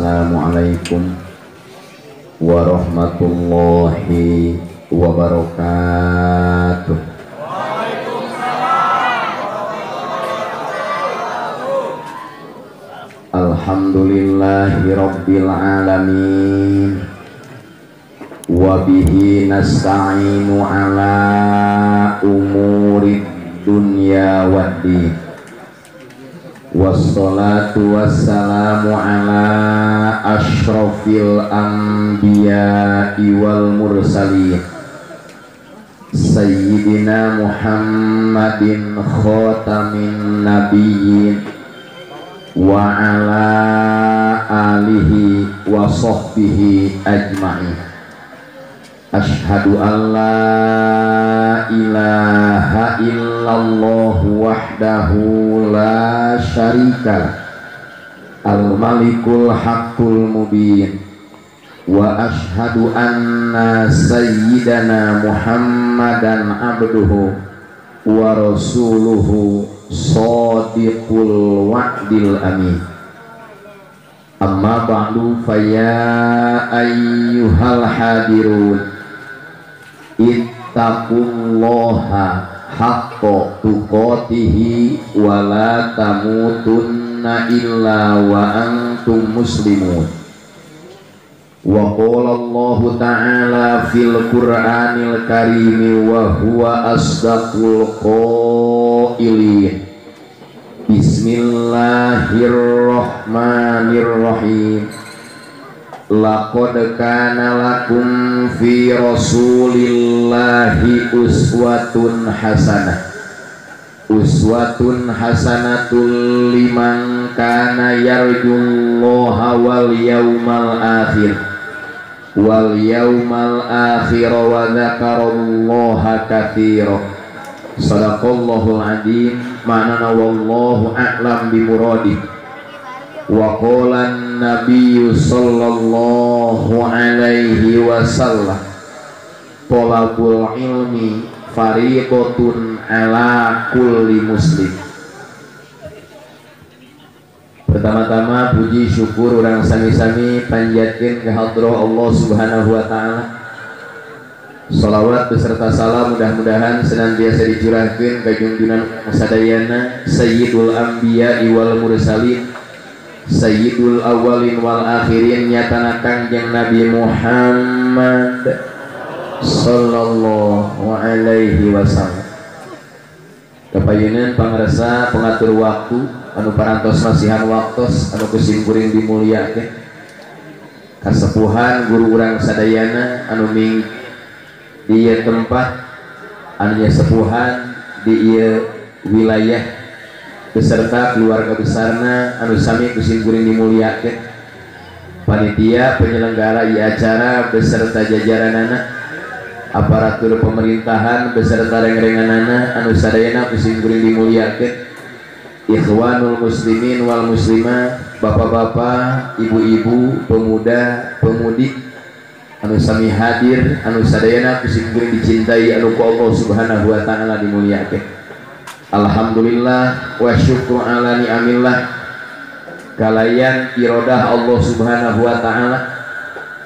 Assalamualaikum warahmatullahi wabarakatuh. Alhamdulillahi rabbil alamin wa bihi nasta'inu ala umurid dunya waddin. Wassalatu wassalamu ala ashrafil anbiya'i wal mursalin Sayyidina Muhammadin khatamin nabiyyin wa ala alihi wa sahbihi ajma'in. Ashhadu an la ilaha illallah wahdahu la syarika al-malikul haqqul mubin wa ashhadu anna sayyidana Muhammadan abduhu wa rasuluhu shadiqul wa'dil amin. Amma ba'du faya ayyuhal hadirun ittaqullaha haqqa tuqatihi wa la tamutunna illa wa antum muslimun. Wa qala Allahu ta'ala fil Qur'anil karim wa huwa asdaqul qailin. Bismillahirrahmanirrahim. Laqad kana lakum fi rasulillahi uswatun hasanatul liman kana yarjullaha wal yawmal akhir wa dzakarallaha katsira. Sadaqallahul adzim. Ma'nana wallahu a'lam bimuradih. Wa qala an-nabiyyu sallallahu alaihi wasallam talabul ilmi fariqatun ala kulli muslim. Pertama-tama puji syukur urang sami-sami panjatkeun ka hadrah Allah Subhanahu wa taala. Salawat beserta salam mudah-mudahan senantiasa dicurahkeun ka junjungan sadayana Sayyidul Anbiya wal Mursalin, Sayyidul awalin wal akhirin, nyatana Kangjeng Nabi Muhammad sallallahu alaihi wasallam. Kapayeuneun pangresa pengatur waktu anu parantos masihan waktos anu kusimkuring dimulyakeun, kasepuhan guru urang sadayana anu ming di ieu tempat anu sepuhan di ieu wilayah beserta keluarga besarna anu sami kusimkuring dimulyakeun, panitia penyelenggara ieu acara beserta jajaranana, aparatur pemerintahan beserta reng-renganana anu sadayana kusimkuring dimulyakeun, ikhwanul muslimin wal muslimah, bapak-bapak, ibu-ibu, pemuda, pemudi anu sami hadir anu sadayana kusimkuring dicintai anu ku Allah Subhanahu wa taala dimulyakeun. Alhamdulillah wa syukru ala ni'amillah, kalayan irodah Allah Subhanahu wa taala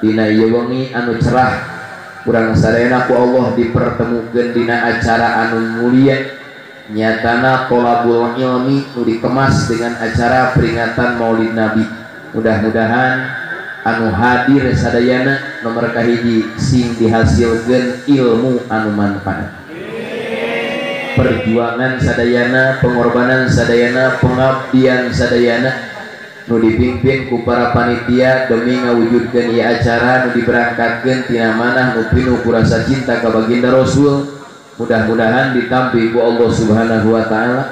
dina ieu wengi anu cerah urang sadayana ku Allah dipertemukeun dina acara anu mulia, nyatana thalabul ilmi nu dikemas dengan acara peringatan Maulid Nabi. Mudah-mudahan anu hadir sadayana nomor kahiji sing dihasilkeun ilmu anu manfaat, perjuangan sadayana, pengorbanan sadayana, pengabdian sadayana nu dipimpin ku para panitia demi ngawujudkeun ieu acara nu diberangkatkeun tina manah nu pinuh ku rasa cinta ka baginda Rasul. Mudah-mudahan ditampi ku Allah Subhanahu wa taala,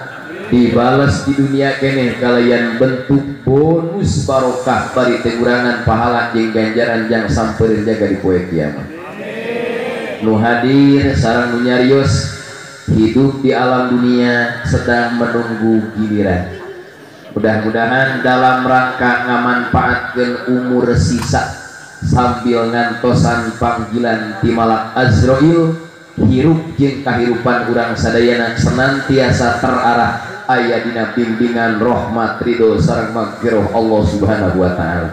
dibalas di dunia keneh kalayan bentuk bonus barokah bari tegurangan pahala jeung ganjaran jang sampeureun jaga di poe kiamat. Nu hadir sareng nu nyarios hidup di alam dunia sedang menunggu giliran. Mudah-mudahan dalam rangka ngamanfaatkeun umur sisa sambil ngantosan panggilan ti malak Azrail, hirup jeung kahirupan urang sadayana senantiasa terarah aya dina bimbingan rahmat ridho sareng magfirah Allah Subhanahu wa taala.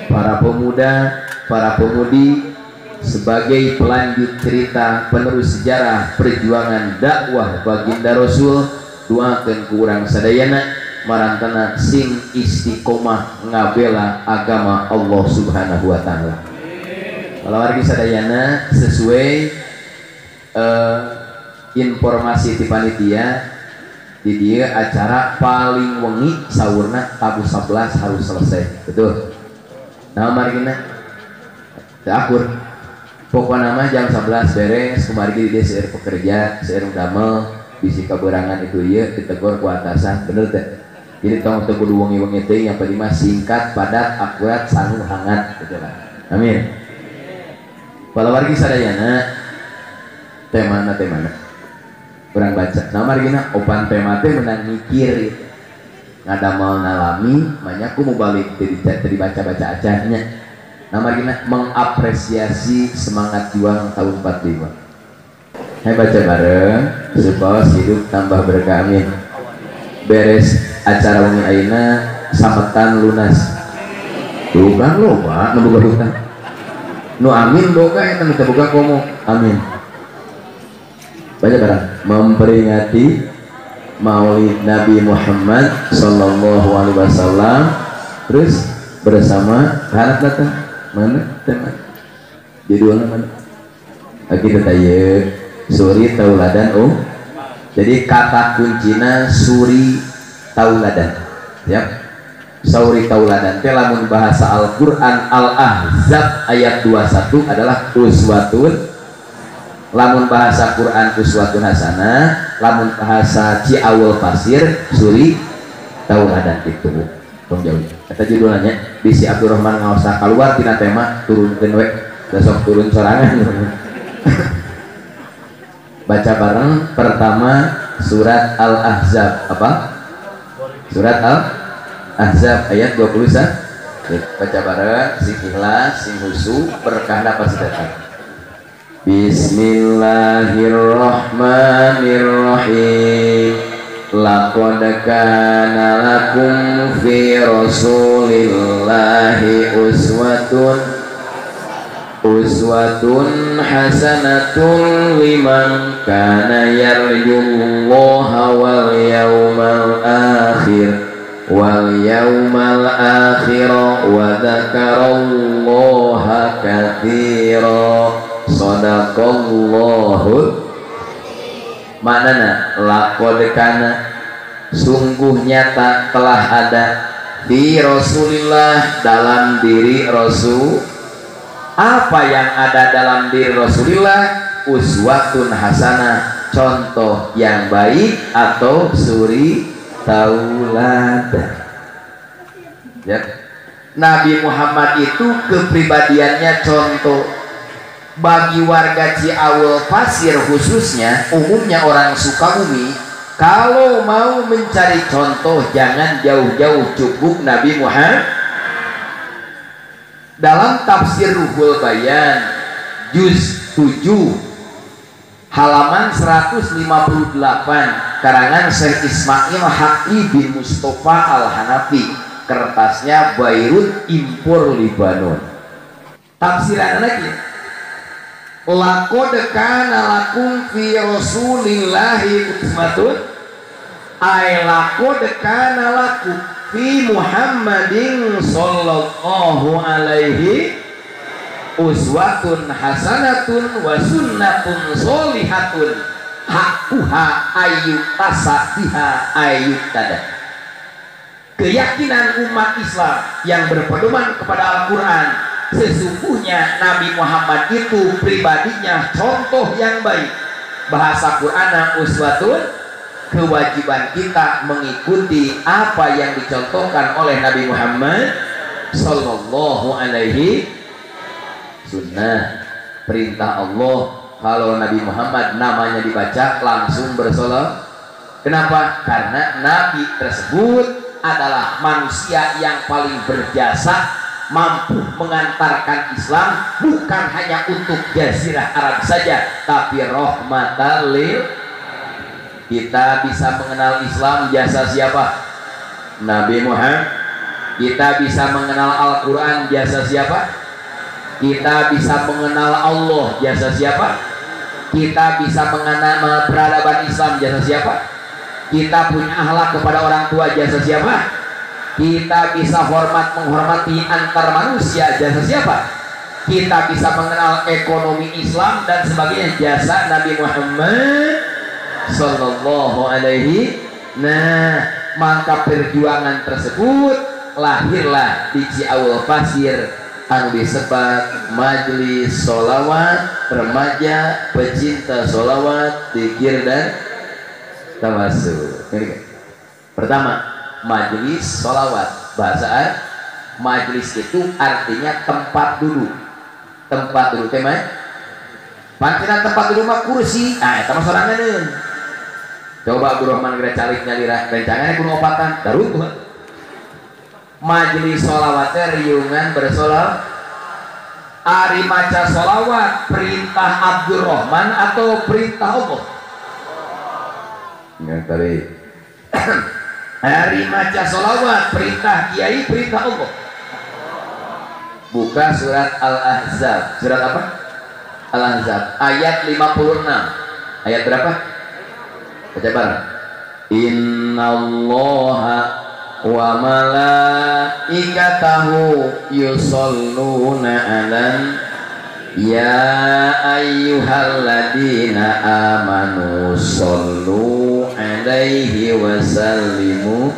para pemuda, para pemudi, sebagai pelanjut cerita penerus sejarah perjuangan dakwah baginda Rasul, doakeun ku urang sadayana marantana sing istiqomah ngabela agama Allah Subhanahu wa taala. Kalau wargi sadayana sesuai informasi ti panitia di dia acara paling wengi sahurna tabu 11 harus selesai, betul? Nah margina akur pokoknya mah jam 11 beres kumargi dia seueur pekerja seueur damel bisi kaberangan itu ieu ditegur ku atasan, bener teh? Jadi tong teu kudu wengi-wengi teh, yang penting mah singkat, padat, akurat, sanu hangat gitu lah. Amin. Kalau wargi sadayana temana kurang baca nah margina opan tema teh menang mikir ngadamal nalami banyak mau balik tadi baca-baca acahnya nah margina mengapresiasi semangat juang tahun 45. Hai baca bareng supaya hidup tambah berkah, amin. Beres acara wengi ayeuna sametan lunas tuh kan loba nu boga hutang nu amin boga eta nu teu boga komo, amin. Baca barang memperingati Maulid Nabi Muhammad Sallallahu Alaihi Wasallam, terus bersama anak datang mana tema judulnya mana? Kita tanya suri tauladan jadi kata kuncinya suri tauladan, ya. Suri tauladan teh lamun bahasa Al-Qur'an Al-Ahzab ayat 21 adalah uswatun, lamun bahasa Quran uswatun hasanah, lamun bahasa Ciawul Pasir suri tauladan itu tong jauh. Eta judulnya bisi Abdurrahman ngaosa keluar tina tema turunkeun we besok turun sorangan. Baca bareng pertama surat Al-Ahzab apa? Surat Al-Ahzab ayat 21. Baca bareng sing ikhlas, sing khusyuk, berkahna pasti datang. Bismillahirrahmanirrahim. Laqad kana lakum fi rasulillahi uswatun hasanatun liman kana yarjullaha wal yawmal akhir wa dzakarallaha katsira. Sadaqallahu. Maknana laqad kana sungguh nyata telah ada di Rasulillah dalam diri Rasul. Apa yang ada dalam diri Rasulillah? Uswatun hasanah, contoh yang baik atau suri tauladan. Ya. Nabi Muhammad itu kepribadiannya contoh. Bagi warga Ciawul Pasir khususnya, umumnya orang Sukabumi, kalau mau mencari contoh jangan jauh-jauh, cukup Nabi Muhammad. Dalam tafsir Ruhul Bayan juz 7 halaman 158 karangan Syekh Ismail Haqqi bin Mustafa Al-Hanafi, kertasnya Beirut impor Libanon. Tafsiran lagi laqad kana lakum fi rasulillahi uswatun ay laqad kana lakum fi Muhammadin sallallahu alaihi uswatun hasanatun wa sunnatun sholihatun hakuha ayyutasa biha ayyutada. Keyakinan umat Islam yang berpedoman kepada Al-Quran, sesungguhnya Nabi Muhammad itu pribadinya contoh yang baik. Bahasa Quran uswatun, kewajiban kita mengikuti apa yang dicontohkan oleh Nabi Muhammad sallallahu alaihi sunnah. Perintah Allah kalau Nabi Muhammad namanya dibaca langsung bersolawat. Kenapa? Karena Nabi tersebut adalah manusia yang paling berjasa, mampu mengantarkan Islam bukan hanya untuk Jazirah Arab saja, tapi rahmatan lil. Kita bisa mengenal Islam jasa siapa? Nabi Muhammad. Kita bisa mengenal Al-Quran, jasa siapa? Kita bisa mengenal Allah, jasa siapa? Kita bisa mengenal peradaban Islam, jasa siapa? Kita punya akhlak kepada orang tua, jasa siapa? Kita bisa menghormati antar manusia, jasa siapa? Kita bisa mengenal ekonomi Islam dan sebagainya, jasa Nabi Muhammad Sallallahu Alaihi. Nah, maka perjuangan tersebut lahirlah di Ciaul Pasir anu disebat Majelis Sholawat Remaja Pecinta Sholawat Dzikir dan Tawasul. Pertama, Majelis Sholawat, bahasa majelis itu artinya tempat duduk. Tempat duduk tema pantinan tempat duduk mah kursi. Nah, eta mah sorangan. Coba Guru Rahman geura calik nyalira rencangannya kudu opatan daruntuh. Majelis sholawat riungan bersolawat. Ari maca sholawat perintah Abdurrahman atau perintah Allah? Ingat tadi. Ari maca sholawat perintah Kiai, perintah Allah. Buka surat Al-Ahzab. Surat apa? Al-Ahzab ayat 56. Ayat berapa? Baca bareng. Innallaha wa malaikatahu yusholluna 'alan ya ayyuhalladzina amanu shollu 'alaihi wa sallimu.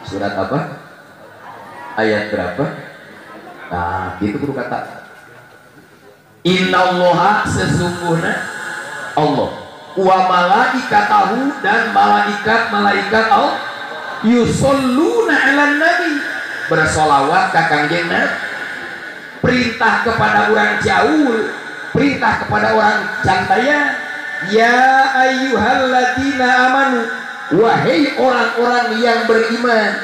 Surat apa? Ayat berapa? Nah, gitu kudu kata. Innallaha, sesungguhnya Allah, wa malaikatahu, dan malaikat Allah, yusholluna 'alan nabi, bersolawat ka Kangjeng Nabi. Perintah kepada orang Jaul, perintah kepada orang Jantaya, ya ayyuhalladzina amanu, wahai orang-orang yang beriman,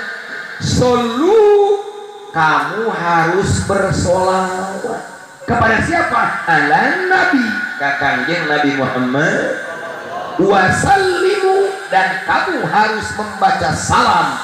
shollu, kamu harus bersolawat kepada siapa? Ala Nabi, ka Kangjeng Nabi Muhammad, wasallimu, dan kamu harus membaca salam,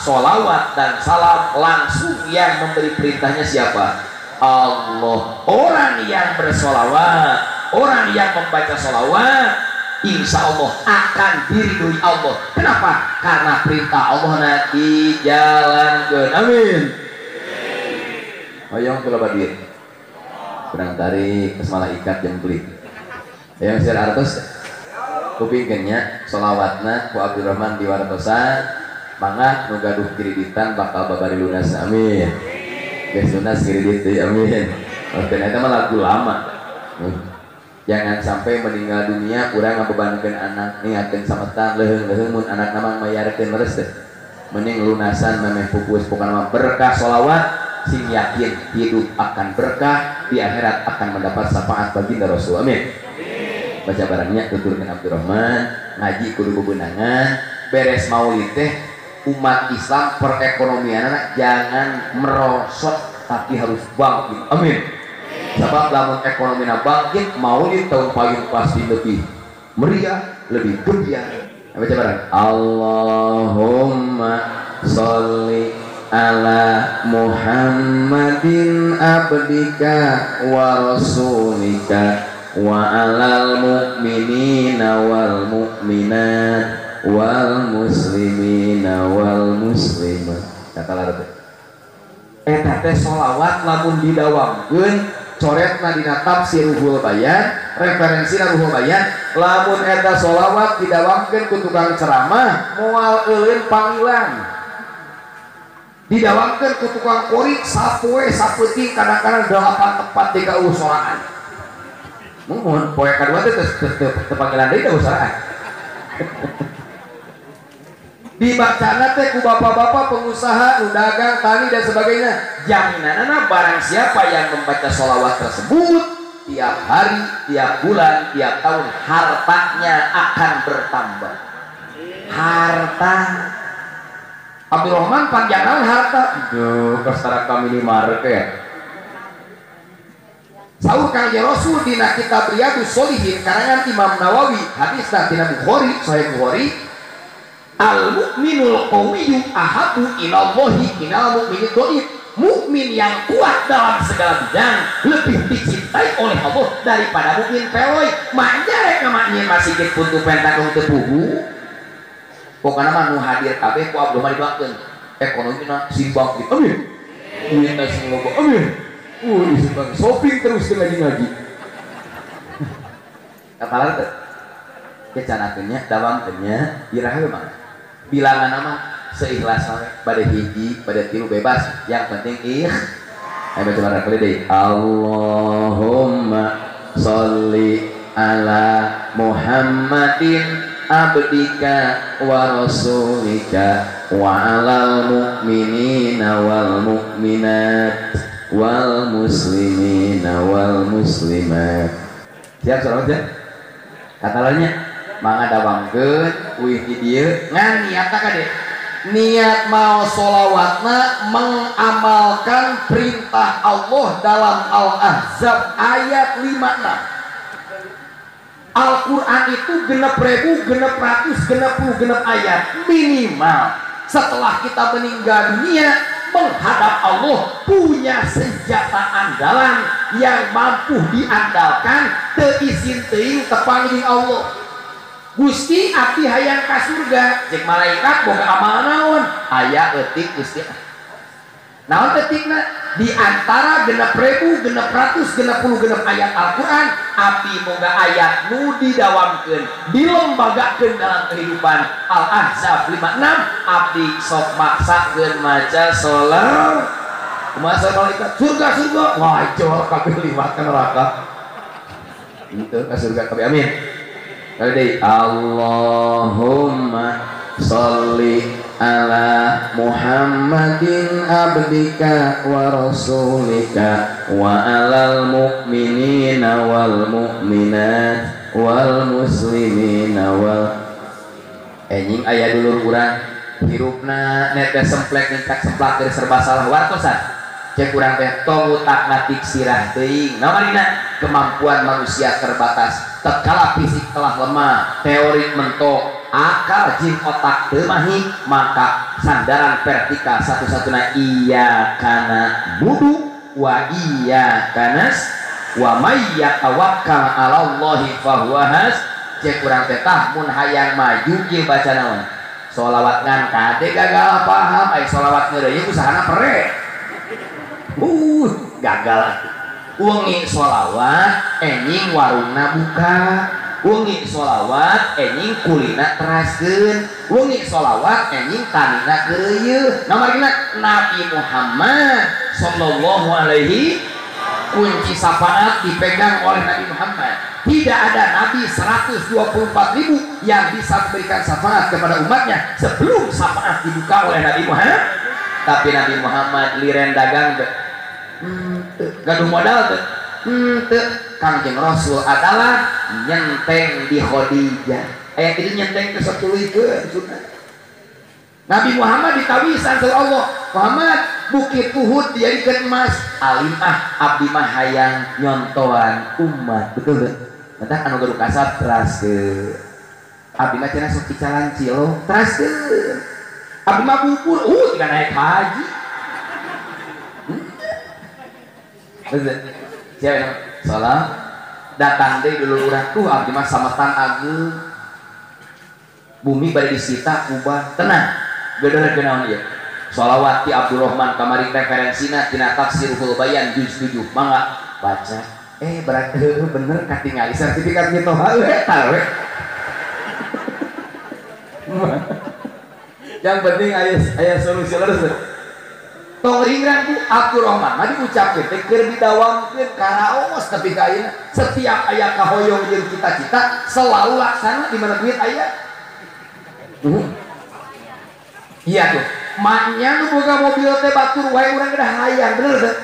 solawat dan salam langsung. Yang memberi perintahnya siapa? Allah. Orang yang bersolawat, orang yang membaca solawat, insya Allah akan diridhoi Allah. Kenapa? Karena perintah Allah nanti dijalankan. Amin. Hoyong kula badir benang tarik kes malaikat jemplit yang sir artos kupingkennya solawatna ku Abdurrahman diwartosan mangga nu gaduh kreditan bakal babari lunas. Amin. Geus lunas kredit deui. Amin. Oke, eta mah lagu lama. Jangan sampai meninggal dunia urang ngabebankeun anak, niatkeun sametan leuheung-leuheung mun anak namang mayarkeun leres teh. Mending lunasan memeh pupus pokona berkah solawat. Sing yakin hidup akan berkah, di akhirat akan mendapat syafaat baginda Rasul. Amin. Baca barangnya tuturkeun Abdurrahman, ngaji kudu bebenangan, beres maulid teh umat Islam perekonomianna jangan merosot tapi harus bangkit. Amin. Sebab lamun ekonomina bangkit, maulid tahun payung pasti lebih meriah, lebih gembira. Baca barang. Allahumma sholli ala Muhammadin abdika wa rasulika wa alal mu'minina wal mu'minat wal muslimina wal muslimat. Kata larat eta teh sholawat lamun didawamkeun coretna dina tafsir Ruhul Bayan, referensina Ruhul Bayan, lamun eta sholawat didawamkeun ku tukang ceramah moal euleun panggilan, didawamkeun ku tukang korik sapoe sapeuting kadang-kadang 8 tepat di kausoraan. Mohon poe kadua teh teu panggilan deui kausoraan. Dibacana teh ku bapak-bapak pengusaha, nu dagang, tani dan sebagainya. Jaminanana barang siapa yang membaca sholawat tersebut tiap hari, tiap bulan, tiap tahun, hartanya akan bertambah. Harta Abdurrahman panjangan harta duh kastara ka minimarket. Saur Kangjeng Rasul dina kitab Riyadhus Shalihin karangan Imam Nawawi, hadisna dina Bukhari, Sahih Bukhari. Al mukminul qawiyyu ahabu ilallahi minal mu'minid dhaif. Mukmin yang kuat dalam segala bidang lebih dicintai oleh Allah daripada mukmin peloy. Maknya rek maknya masih get puntu pentakung teu pugu. Pokokna mah nu hadir kabeh ku Abdul mah didoakeun. Ekonomina simbang gitu. Amin. Duitna sing loba. Amin. Simbang shopping terus ngaji-ngaji. Kapalan teh. Kecanakeunnya dawamkeunnya iraha mah. Bilangan nama seikhlas pada hiji pada tilu bebas yang penting ayo baca bareng kali deh. Allahumma sholli ala Muhammadin abdika wa rasulika wa alal mu'minina wal mu'minat wal muslimina wal muslimat. Siap salat ya katalanya mangga dawangkeun uih di dieu ngan niatna kade niat mau sholawatna mengamalkan perintah Allah dalam Al-Ahzab ayat 56. Al-Quran itu 6.600 ayat minimal. Setelah kita meninggal dunia menghadap Allah punya senjata andalan yang mampu diandalkan teisin teing tepanging Allah. Gusti abdi hayang ka surga cek malaikat boga amal naon aya eutik Gusti naon eutikna di antara 6.660 ayat Al-Quran abdi boga ayat nu didawamkeun dilembagakeun dalam kehidupan. Al-Ahzab 56 abdi sok maksakeun maca sholat masa malaikat surga wah jor kabeh liwat ka neraka itu ka surga kabeh amin. Jadi Allahumma sholli ala Muhammadin abdika wa rasulika wa alal mu'minina wal mu'minat wal muslimina wal nying aya dulur urang hirupna net semplek ningkat semplak keur serba salah wartosan cek urang teh tong utakna tiksirah teuing namarina kemampuan manusia terbatas tatkala fisik telah lemah teori mentok akal jin otak teu mahing maka sandaran vertikal satu-satunya iya kana budu wa iya kanas wa may yatawakkal 'ala Allahi fa huwa has. Cek urang teh tah mun hayang maju ieu baca naon sholawat ngan kade gagal paham ai sholawat ngeureuy usahana pere gagal wengi sholawat enying warungna buka wengi sholawat enying kulina teraskeun wengi sholawat enying tanina keureuy namarina Nabi Muhammad sallallahu alaihi kunci syafaat dipegang oleh Nabi Muhammad. Tidak ada Nabi 124.000 yang bisa memberikan syafaat kepada umatnya sebelum syafaat dibuka oleh Nabi Muhammad. Tapi Nabi Muhammad liren dagang gaduh modal tuh Kangjeng Rasul adalah nyenteng di Khadijah itu nyenteng ke satulikeun sunat. Nabi Muhammad ditawisan ke Allah Muhammad bukit Uhud dijadikeun emas alim abdi mah hayang nyontoan umat betul tuh entah anu gaduh kasar teraskeun abdi mah cenah sok dicalan cilok teraskeun abdi mah bubur tinggal naik haji siapa salam datang deh dulu urang tuh abdi mah sametan ageung bumi bari disita ubah tenang gedeuna naon ieu sholawat ti Abdurrahman kamari referensina tina tafsirul bayan juz 7 mangga baca berarti bener katingali sertifikat nyetoha eta we yang penting aya solusi leres tong ringran ku Abdurrahman mah diucapkeun teh keur didawamkeun karaos tapi ka ayeuna setiap aya kahoyong jeung cita-cita selalu laksana di mana duit aya. Iya tuh maknya nu boga mobil teh batur wae urang geus hayang bener teh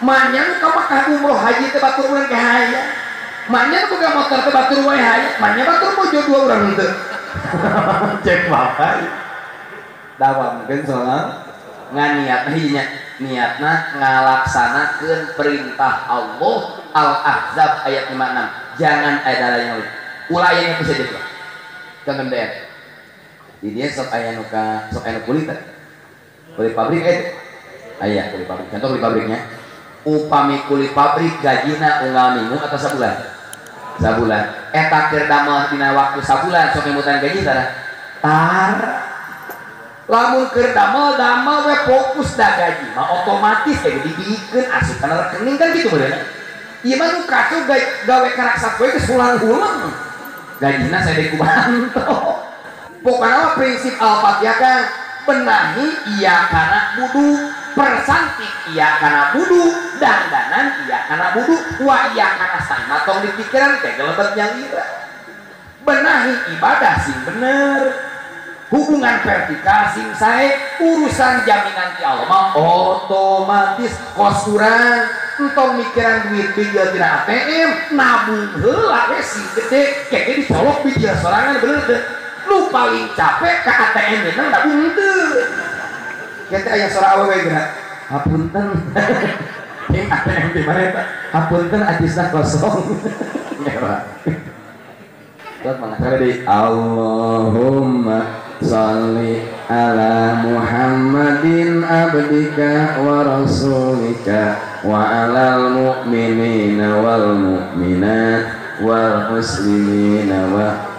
maknya nu ka Makkah umroh haji teh batur urang ge hayang maknya nu boga motor teh batur wae hayang maknya batur bojo dua urang teh cek bapak dawamkeun salat ngan niatna ngalaksanakeun perintah Allah Al-Ahzab ayat 56 jangan ada lain ulah aya bisa jadi kangen di dia sok aya nu kulit kulit pabrik aya kulit pabrik contoh kulit pabriknya upami kulit pabrik gajina unggal minggu atau sabulan eta keur damel dina waktu sabulan sok ngemutan gaji tar lamun keur damel we fokus da gaji mah otomatis dibikeun asup kana rekening kan gitu bener ieu mah nu kacau gawe karaksa poe geus ulang-ulang gajina saya kubanto pokoknya prinsip Al-Fatihah kan benahi iya kana budu persantik iya kana budu dandanan iya kana budu wa iya kana sana tong dipikiran teh gelebet yang ira benahi ibadah sing bener hubungan vertikal sing sae urusan jaminan ti Allah mah otomatis kos urang entong mikiran duit bijil tina ATM nabung heula we si gede keke dicolok bijil sorangan bener teh lu paling capek ka ATM nya nabung teu kita aya sora awewe geura hapunten yang ATM di mana eta hapunten adisna kosong ngera tot mangga di Allahumma sholli ala Muhammadin abdika wa rasulika wa alal mu'minina wal mu'minat wal muslimina wa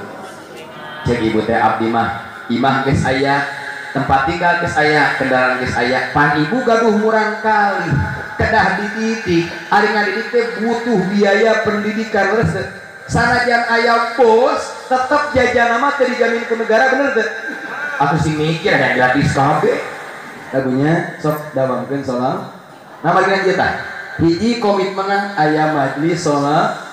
cek ibu teh abdi mah imah geus aya tempat tinggal geus aya kendaraan geus aya pan ibu gaduh murang kali kedah dididik ari ngadidik teh butuh biaya pendidikan resep sanajan aya bos tetep jajan mah teh dijamin ku negara bener teh aku sih mikir yang gratis kabeh lagunya sok dawamkeun salam nama gina kita hiji komitmen aya majlis salat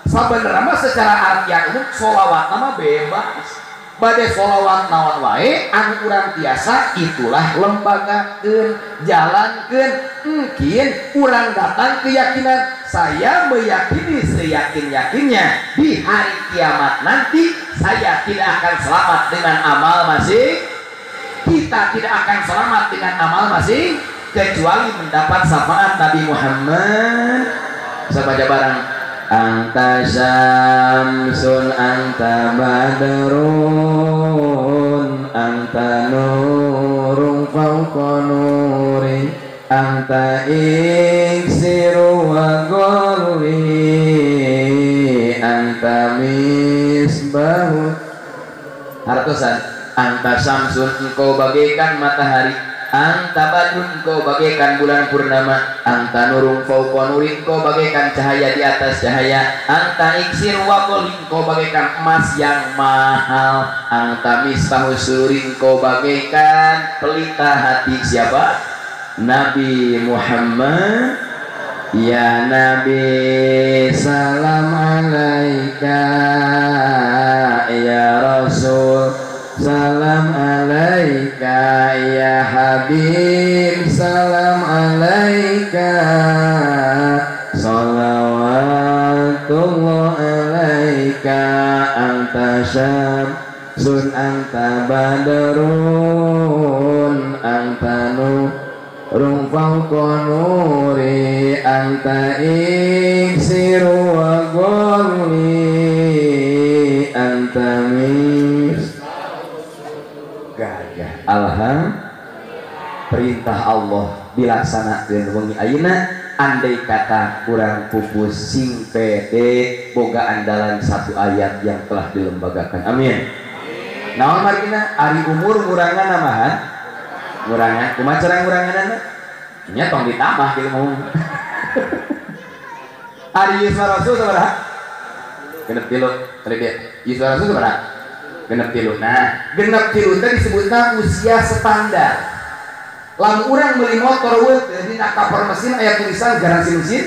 sabenerna mah secara artian umum sholawat nama bebas bade sholawat naon wae anu urang tiasa itulah lembagakeun jalankeun mungkin urang datang keyakinan saya meyakini seyakin-yakinnya di hari kiamat nanti saya tidak akan selamat dengan amal masing kita tidak akan selamat dengan amal masing kecuali mendapat syafaat Nabi Muhammad sabaca barang anta syamsun anta badrun anta nurun fawqa nuri anta iksiru wa gharli anta misbahu hartosan anta syamsun engkau bagaikan matahari anta badrun engkau bagaikan bulan purnama anta nurung fauqa nuri engkau bagaikan cahaya di atas cahaya anta iksir wa qul engkau bagaikan emas yang mahal anta misbahu sururi engkau bagaikan pelita hati siapa Nabi Muhammad ya Nabi salam alaika ya Rasul salam alaika ya Habib salam alaika salawatullah alaika anta syamsun anta badrun anta nurun fawqa nuri anta iksiru wa gharli anta perintah Allah dilaksanakeun wengi ayeuna andai kata kurang pupus sing pede boga andalan satu ayat yang telah dilembagakan amin naon margina ari umur ngurangan namahan ngurangan kumaha cara nguranganna nya tong ditambah kieu ngomong ari Yusra Rasul sabaraha genep 3 tadi dia Yusra Rasul sabaraha genep 3 nah genep 3 teh disebutna usia standar lamun urang beli motor jadi nak kapar mesin aya tulisan garansi mesin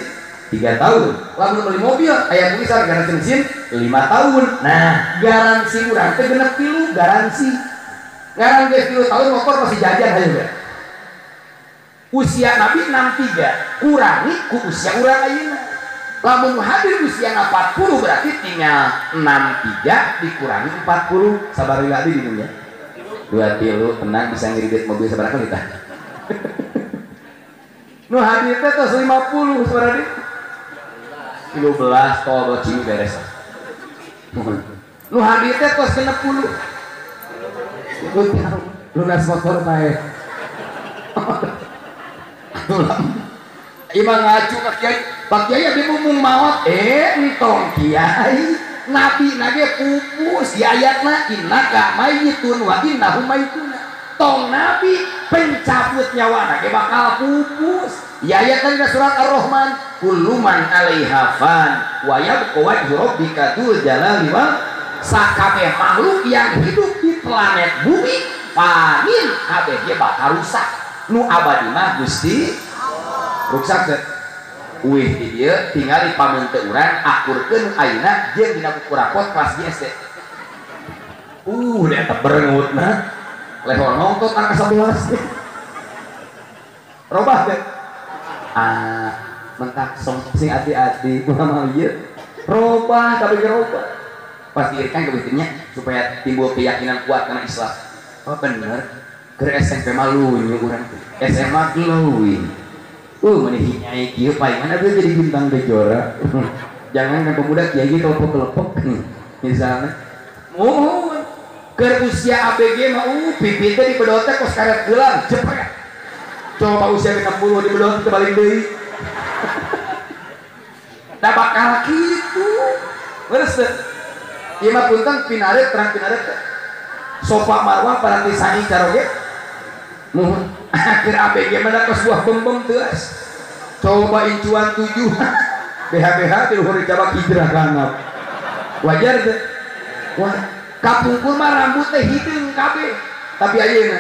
3 tahun lamun beli mobil aya tulisan garansi mesin 5 tahun nah garansi urang teh genep 3 garansi ngaran geus 3 tahun motor masih jajan hayu usia Nabi 63 kurangi ku usia urang ayeuna lamun hadir usia 40 berarti tinggal 63 dikurangi 40 sabari lagi di dunia 2 tilu tenang bisa ngirit mobil sabaraha kita nu hadir teh tos 50 sabaraha 13 tol cimi beres nu hadir teh tos 60 lunas motor bae. Imang ngaju ka kiai, Pak Kiai abi mumung maot, entong kiai. Nabi nage pupus di ayatna innaka mayyitun wa innahum mayyitun. Tong nabi pencabut nyawa nage bakal pupus. Di ayatna di surat Ar-Rahman, kullu man 'alaiha fan wa yabqa wajhu rabbika dzul jalali wal sakabeh makhluk yang hidup di planet bumi panin kabeh ge bakal rusak. Nu abadi mah Gusti rusak teh. Wih di dia tinggal di pamen teu urang akurkeun ayeuna jeung dina buku rapot kelas GSD. Dia teh berengut na. Lehor nongtot angka 11. Robah teh. Mentak sing ati-ati ulah ieu. Robah kabeh robah. Pasti irikan kebetulannya supaya timbul keyakinan kuat karena Islam. Oh bener. Keur SMP malu nya urang teh. SMA glowing. Menih nyai kieu palingan abdi jadi bintang Kejora. Jangan kan pemuda kiai ge kelepok-kelepok misalnya. Mohon keur usia ABG mah pipi teh dipedot teh kos karet geulang jepret. Coba usia 60 dipedot teh balik deui. Da bakal kitu. Beres teh. Ieu mah punten pinaret terang pinaret teh. Sofa marwah paranti sani caroge. Mohon akhir ABG mana kos buah bembem teus. Coba incuan 7 BH-BH di luhur Jawa hijrah kanap. Wajar teh. Wah, kapungkur mah rambut teh hideung kabeh. Tapi ayeuna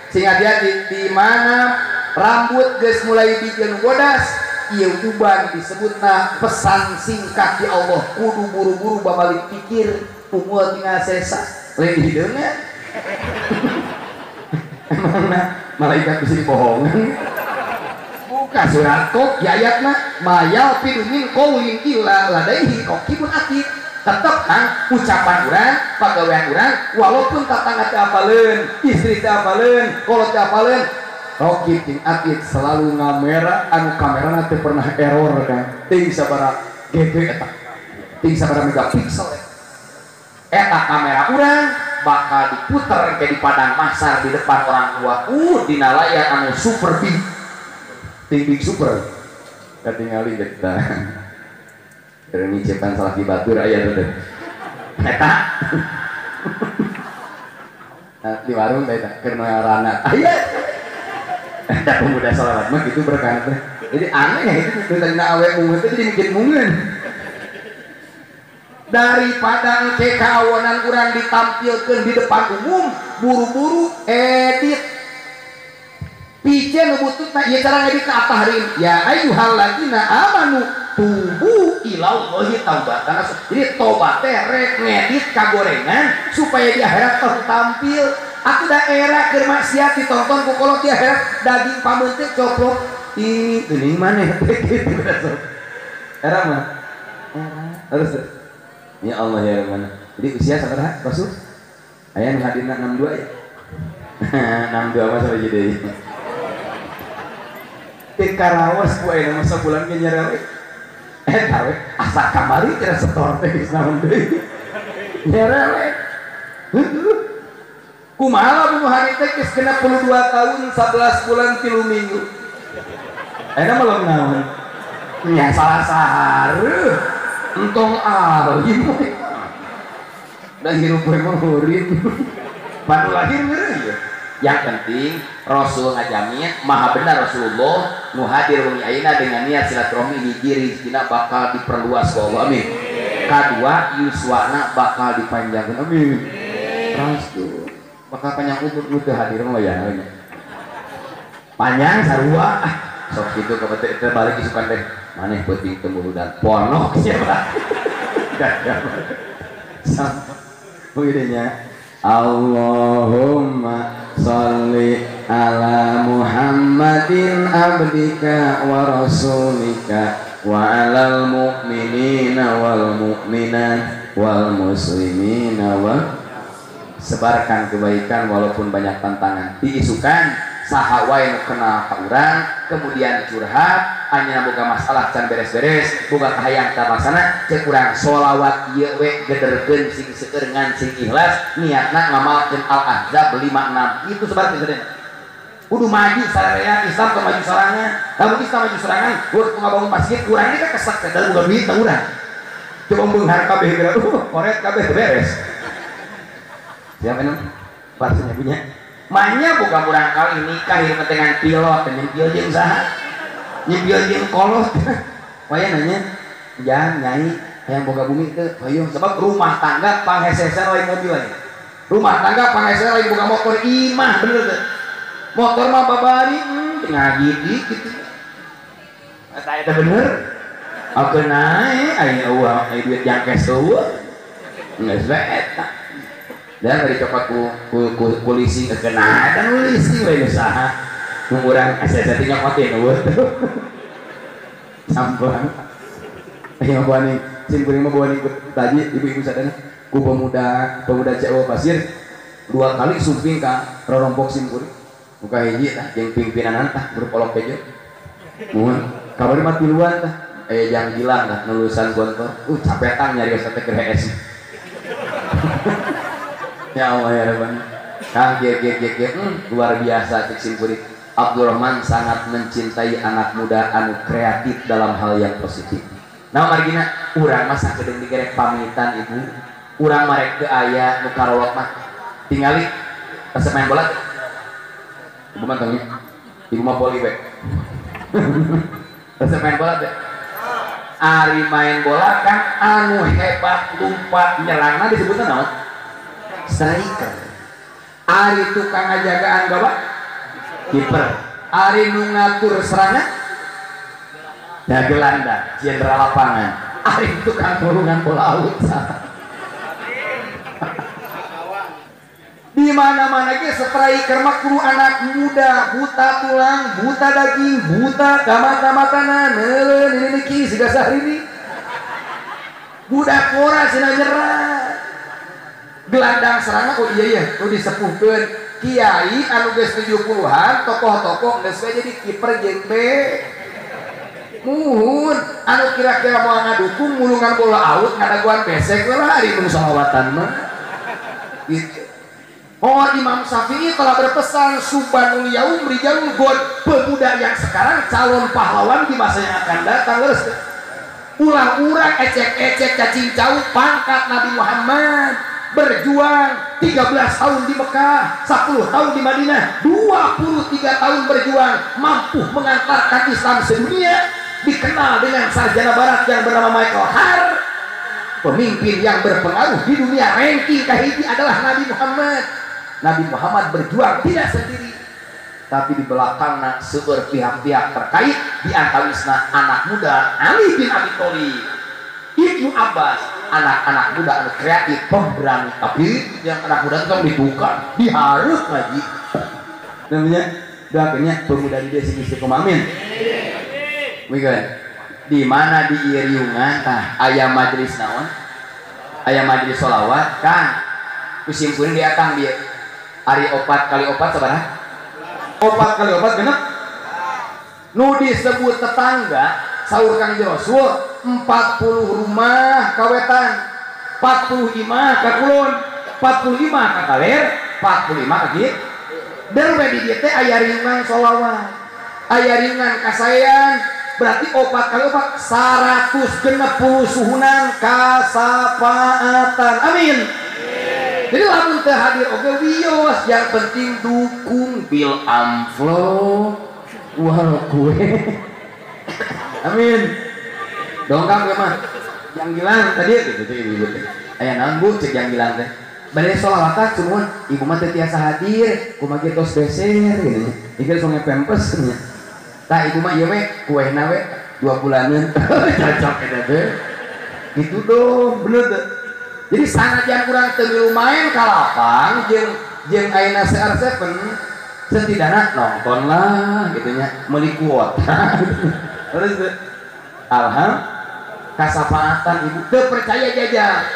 sing hati-hati di mana rambut geus mulai bikin bodas, ieu uban disebutna pesan singkat di Allah. Kudu buru-buru babalik pikir unggul tinggal sesa. Lain hideungna. Emangna malaikat bisa dibohongan. Buka surat kok ya ayatna mayal pidumin qaulin illa ladaihi raqibun atid. Tetep kan ucapan urang pagawean urang walaupun tatangga teu apaleun istri teu apaleun kolot teu apaleun raqib jeung atid selalu ngamera anu kamerana teu pernah error kan ting sabaraha GP eta ting sabaraha megapiksel eta kamera urang bakal diputer jadi padang mahsyar di depan orang tua dina layar anu super big big super katingali kita ini cepan salah di batur aya teh eta di warung teh karena rana aya eta pemuda salawat mah gitu berkah teh jadi aneh ya itu tentang awe ungu teh jadi bikin mungeun daripada engke kaonan urang ditampilkeun di depan umum buru-buru edit pijen bututna ieu cara ngedit ka tahrim ya ayyuhalladzina amanu tubu ilallahi taubatan. Jadi tobat teh rek ngedit kagorengan supaya di akhirat tampil. Aku daerah keur maksiat ditonton ku kolot di akhirat daging pameun teh coplok ini geuning maneh teh kitu era mah harus ya Allah ya mana. Jadi usia sabaraha Rasul? Aya nu hadirna 62 ya. 62 mah sampai jadi. Teh karawas ku aya masa bulan ge nyarewe. Tahu asa kamari kira setor teh geus naon deui. Nyarewe. Kumaha bunuh hari teh geus genep 22 tahun 11 bulan 3 minggu. Eta mah leuh naon? Nya salah sahareuh. Entong alim. Dan hirup we mah murid. Baru lahir ngeureun ya. Yang penting Rasul ngajamin maha benar Rasulullah nu hadir wengi ayeuna dengan niat silaturahmi hiji rezekina bakal diperluas ku Allah amin. Kadua yuswana bakal dipanjangkeun amin. Rasul bakal panjang umur nu teu hadir mah ya panjang sarua sok kitu ka teh balik isukan teh maneh peuting teu muludan ponok siapa begininya Allahumma sholli ala Muhammadin abdika wa rasulika wa alal mu'minina wal mu'minat wal muslimina wa sebarkan kebaikan walaupun banyak tantangan diisukan saha wae nu kenal ka urang kemudian curhat anjeunna boga masalah can beres-beres boga kahayang talaksana cek urang sholawat ieu we gederkeun sing seueur ngan sing ikhlas niatna ngamalkeun Al-Ahzab 56 itu sebarang sadayana kudu maju sararea Islam ke maju sorangan lamun Islam maju sorangan urang ngabangun masjid urang ini kan kesak teh boga duit tah urang coba beunghar kabeh geura koret kabeh beres siapa nu pastinya punya manya boga urang kali nikah ieu dengan pilot nyempil jeung saha nyempil jeung kolot waya nanya jangan nyai yang boga bumi teh hoyong sebab rumah tangga pangheseser lain mobil lagi rumah tangga pangheseser lain boga motor imah bener teh motor mah babari ngaji dikit eta eta bener aku naik aya uang aya duit jangkes eueuh geus bae eta dan dari cokot ku polisi kena dan polisi we usaha nu urang asa nyokotin eueuh sampun aya bani sim kuring mah bani tadi ibu-ibu sadana ku pemuda Jawa Pasir 2 kali sumping ka rorompok sim kuring buka hiji tah jeung pimpinan tah berpolok kejo mun kabar mah tiluan tah jang gilang tah lulusan gontor capetang nyari teh keur HS ya Allah ya Rabbana kang luar biasa cek simpuri Abdurrahman sangat mencintai anak muda anu kreatif dalam hal yang positif nah margina urang mah sakedeung digerek pamitan ibu urang marek teu aya nu karowak mah tingali resep main bola ibu mah tanya ibu mah poli we resep main bola teh ari main bola kan anu hebat lompat nyerangna disebutna naon striker ari tukang ngajagaan gawat kiper ari nu ngatur serangan da gelandang jenderal lapangan ari tukang gulungan bola out di mana-mana ge striker mah kudu anak muda buta tulang buta daging buta kamata-matana neuleun ini ki siga sahrini budak ora cenah nyerang gelandang serangan oh iya tuh disepuhkeun kiai anu geus 70-an tokoh-tokoh geus jadi kiper jeung muhun anu kira-kira moal ngadukung mulungan bola out ngadaguan besek we lah ari nu salawatan mah gitu. Oh Imam Syafi'i telah berpesan subhanul yaum rijalul god pemuda yang sekarang calon pahlawan di masa yang akan datang terus ulang-ulang ecek-ecek cacing cau pangkat Nabi Muhammad berjuang 13 tahun di Mekah 10 tahun di Madinah 23 tahun berjuang mampu mengantarkan Islam sedunia dikenal dengan sarjana barat yang bernama Michael Hart pemimpin yang berpengaruh di dunia ranking kahiji adalah Nabi Muhammad berjuang tidak sendiri tapi di belakangnya seueur pihak-pihak terkait di antawisna anak muda Ali bin Abi Thalib Ibnu Abbas anak-anak muda anu kreatif pemberani tapi yang anak muda itu kan ditukar diharus ngaji namanya doakannya pemuda di desa Istiqomah amin mungkin di mana di riungan aya majelis naon aya majelis sholawat kan musim kuring di akang dia hari 4 kali 4 sabaraha 4 kali 4 genep nu disebut tetangga saur Kang Joshua 40 rumah kawetan 40 imah ka kulon 45 ka kaler 45 ka dieu derwe di dieu teh aya riungan sholawat aya riungan kasayan berarti 4 kali 4 160 suhunan kasapaatan amin jadi lamun teu hadir oge wios yang penting dukung bil amplop wal kue amin dongkap ge mah yang gilang tadi gitu ibu teh aya naon Bu cek yang gilang teh bade sholawatan cuman ibu mah teu tiasa hadir kumaha tos beser gitu nya ieu songe pempes nya tah ibu mah ieu we kuehna we 2 bulanan cocok eta teh gitu dong bener teh jadi sanajan urang teu milu main ka lapang jeung ayeuna CR7 setidaknya nonton lah gitu nya meuli kuota terus alhamdulillah kasapaatan ibu teu percaya jajan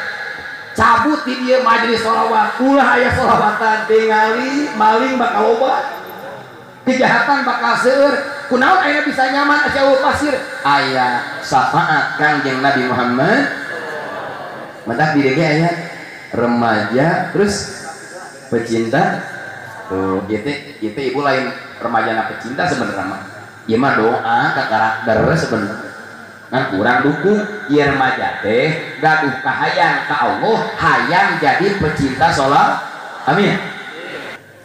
cabut di dieu majelis sholawat ulah aya sholawatan tingali maling bakal loba kejahatan bakal seueur kunaon aya bisa nyaman jauh pasir aya syafaat Kangjeng Nabi Muhammad mentak di DG aya remaja terus pecinta tuh itu ibu lain remaja na pecinta sebenarnya mah ieu mah doa ka karakter sebenarnya kan kurang dukung ieu remaja teh gaduh kahayang ka Allah hayang jadi pecinta sholat amin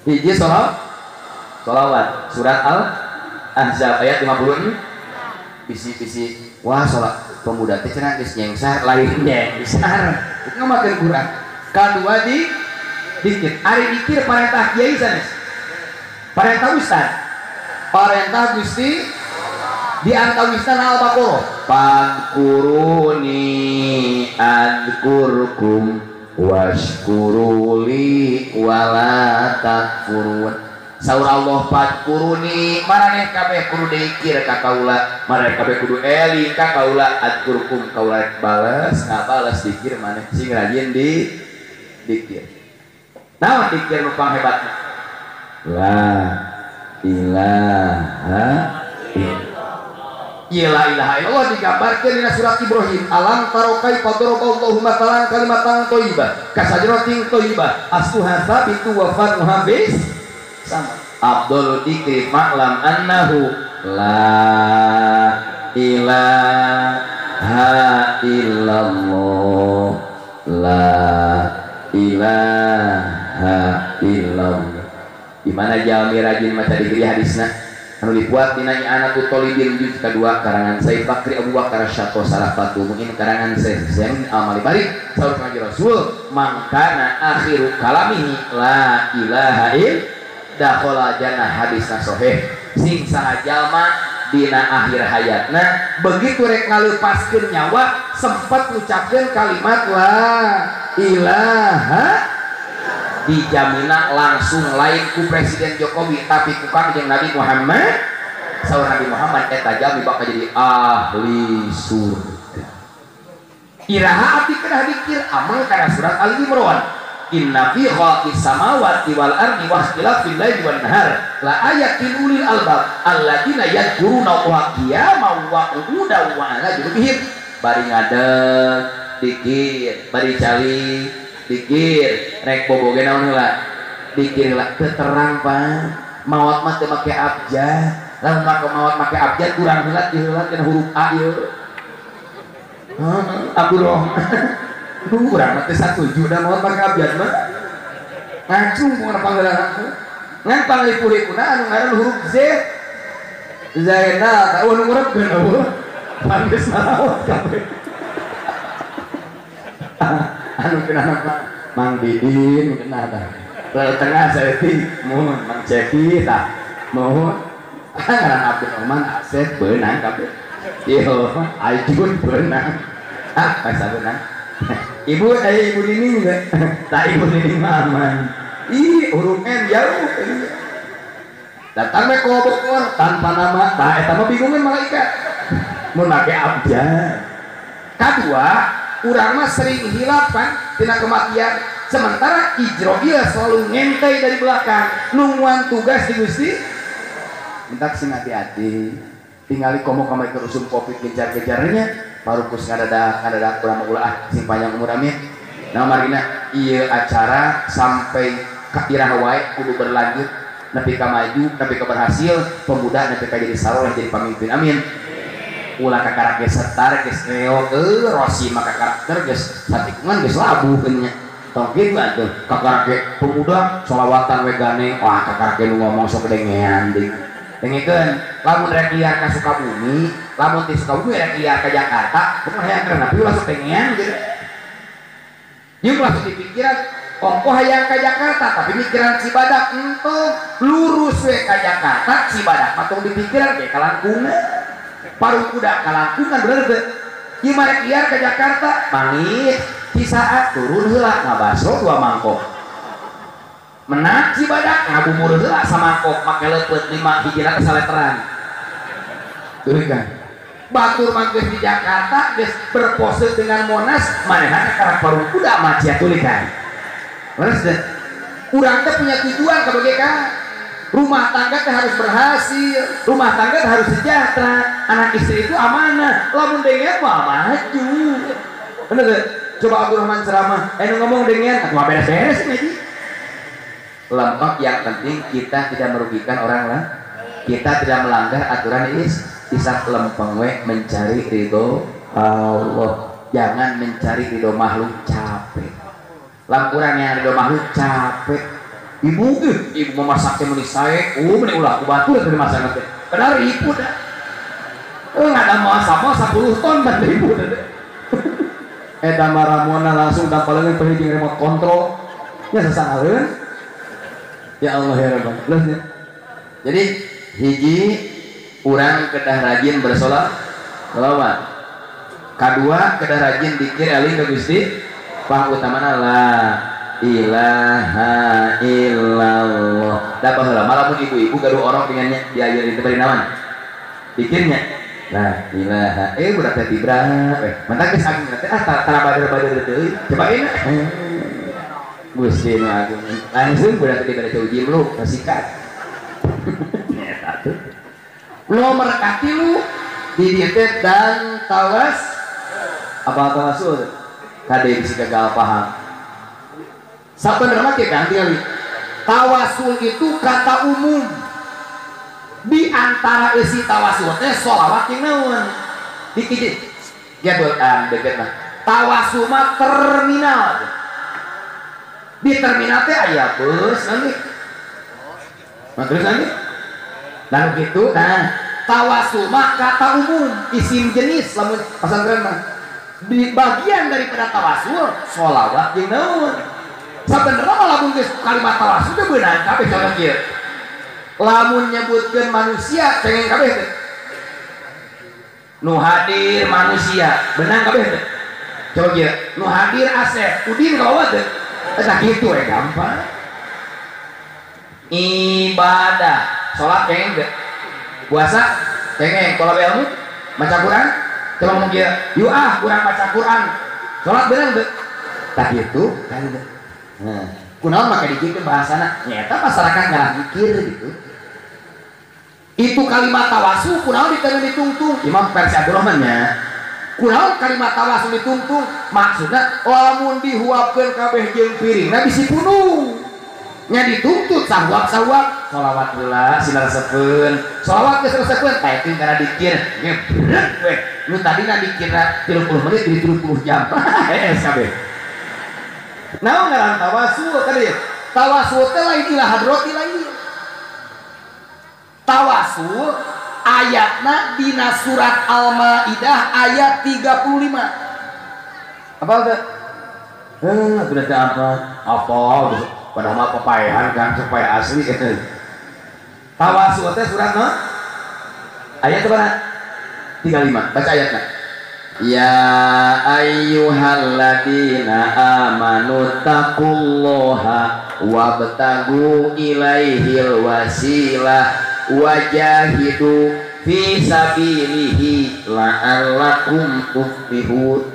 hiji sholawat surat Al-Ahzab ayat 50 bisi-bisi wah sholat pemuda teh cenah geus nyengsar lain nyengsar itu makin kurang kadua di dikir ari dikir parentah kiai sanes parentah ustad parentah Gusti di antawisna al-baqarah fadkuruni adkurkum washkuruli wala takfurun saur Allah fadkuruni maraneh kabeh kudu dikir ka kaula maraneh kabeh kudu eling ka kaula adkurkum kaula bales ngabales dikir maneh sing rajin di dikir naon dikir nu panghebatna la ilaha illallah la ilaha illallah digambarkeun dina surat Ibrahim alam taro kaifa daraballahu mathalan kalimatan thayyibah kasajaratin thayyibah asluha tsabitu wa far'uha bis sama Abdul Dikri ma'lam annahu la ilaha illallah la ilaha illallah dimana jalmi rajin maca dikri hadisna anu dibuat dina I'anatul Thalibin juz kedua karangan Sayyid Bakri Abu Bakar Syato Salafatul Mu'in karangan Syekh Zain Al-Mali Bari saur kanjeng Rasul mangkana akhiru kalamihi la ilaha illallah dakhala jannah hadisna sahih sing saha jalma dina akhir hayatna begitu rek ngaleupaskeun nyawa sempat ngucapkeun kalimat la ilaha dijamina langsung lain ku Presiden Jokowi tapi ku Kangjeng Nabi Muhammad saur Nabi Muhammad eta jalmi bakal jadi ahli surga iraha abdi kana dikir amal kana surat Ali Imran inna fi khalqis samawati wal ardi wa ikhtilafil laili wan nahar la ayatin ulil albab alladziina yadhkuruna Allaha qiyaman wa qu'udan wa 'ala junubihim bari ngadeg dikir bari cali dikir rek boboge naon heula dikir heula teu terang Pak maot mah teu make abjad lamun maot make abjad kurang heula di heula tina huruf A ieu Abdurrahman kurang mah teh satuju da maot make abjad mah ngacung mun panggeularan ngan panglipuripuna anu ngaran huruf Z Zaina ka anu ngurepkeun eueuh panggeus naon kabeh anu kenapa Mang Didin kenapa tengah saya ti mohon Mang Cepi tak mohon ngaran Abdul Rahman Asep beunang kabeh ieu Aijun beunang kasa beunang ibu ibu Nining juga tak ibu Nining aman ih huruf N jauh datang we kobokor tanpa nama tak eta mah bingungan malaikat mun make abjad kadua urang mah sering hilap kan tina kematian sementara Ijroil selalu ngentai dari belakang nungguan tugas di Gusti minta sing hati-hati tinggali komo kamari ke usum covid kejar-kejarnya baru kus ngadadak ulama sing panjang umur amin nah marina ieu acara sampai ka irah wae kudu berlanjut nepi ka maju nepi ka berhasil pemuda nepi ka jadi saleh jadi pamimpin amin ulah kakarak geus setar geus reog rosi maka karakter geus satikungan geus labuh nya tong kitu atuh kakarak ge pemuda sholawatan we ganeng wah kakarak ge nu ngomong sok dengean deui dengekeun lamun rek liar ka Sukabumi lamun ti Sukabumi rek liar ka Jakarta kumaha hayang kana pieu langsung dengean gitu ieu langsung dipikiran ongko hayang ka Jakarta tapi mikiran Cibadak ento lurus we ka Jakarta Cibadak mah tong dipikiran ge kalangkungan paruh kuda kalangkungan bener teh ieu mah rek liar ka Jakarta mangit ti saat turun heula ngabaso 2 mangkok menang Cibadak ngabumur heula samangkok make leupeut 5 hijina kesaleteran teuh kan batur mah geus di Jakarta geus berpose dengan Monas manehna ka paruh kuda mah cia tulikan beres deh urang teh punya tujuan ka bage ka Rumah tangga teh harus berhasil, rumah tangga teh harus sejahtera, anak istri itu amanah. Lamun dengen mah maju. Bener gak? Coba Abdurrahman ceramah, ngomong dengan aku mah beres-beres ngaji. Lempeng, yang penting kita tidak merugikan orang lain. Kita tidak melanggar aturan isak lempeng we mencari ridho Allah. Jangan mencari ridho makhluk, capek. Lampuran yang ridho makhluk capek. Ibu memasaknya meni saya, meni ulah aku batu dari masa nanti. Benar ibu dah. Nggak ada masa 10 ton dan ibu dah. Maramona langsung dampalin penghijing remote control. Ya sesanareun. Ya Allah ya Rabbana. Jadi hiji urang kedah rajin bersolat, selawat. Kedua kedah rajin dikir eling ka Gusti. Pangutamana la ilaha illallah. Da baheula malamun ibu-ibu gaduh orok dengannya diajarin teh bari naon? Dikirnya la ilaha budak teh tibra mantap geus agung teh tara bader-bader deui. Cobain. Gusti nu agung. Langsung budak teh bari uji lu kasikat. Eta tuh. Nomor katilu di dieu teh dan tawas apa tawasul? Kade bisa gagal paham. Sabenerna mah kieu kan tinggal tawasul itu kata umum. Di antara isi tawasul teh sholawat jeung naon? Dikit gadol deket mah. Tawasul mah terminal. Di terminal teh aya bus nanti. Terus nanti. Lalu gitu, tawasul mah kata umum, isim jenis lamun pasantren mah. Di bagian daripada tawasul sholawat jeung naon? Sabenerna mah lamun geus kalimat tawasul teh beunang kabeh cara kieu. Lamun nyebutkeun manusia cengen kabeh teh. Nu hadir manusia, beunang kabeh teh. Coba kieu, nu hadir Asep, Udin kalawat teh. Eta kitu we gampang. Ibadah, salat cengen teh. Puasa cengen, kalau ilmu maca Quran, coba ngomong kieu, yuk kurang baca Quran. Salat beunang teh. Tah kitu kan teh. Nah, kunaon maka dikit bahasana nyata masyarakat nggak mikir gitu. Itu kalimat tawasul kunaon ditungtung Imam Persi Abdurrahman nya. Kunaon kalimat tawasul ditungtung maksudnya lamun dihuapkeun kabeh jeung piringna bisi punuh. Nya dituntut sahuap-sahuap sholawat heula sinaresepkeun. Sholawat geus resepkeun taekeun kana dikir ngebrek we. Nu tadina dikirna 30 menit jadi 30 jam. Kabeh. Naon ngaran tawasul tadi? Tawasul teh lain ila hadroti lain. Tawasul ayatna dina surat Al-Maidah ayat 35. Apa teh? Berarti apa? Apa? Padahal mah papaehan kan supaya asli. Tawasul teh surat no? Ayat berapa? 35. Baca ayatna. Ya ayyuhalladzina amanu taqullaha wabtagu ilaihil wasilah wajahidu fi sabilihi la'allakum tuflihun.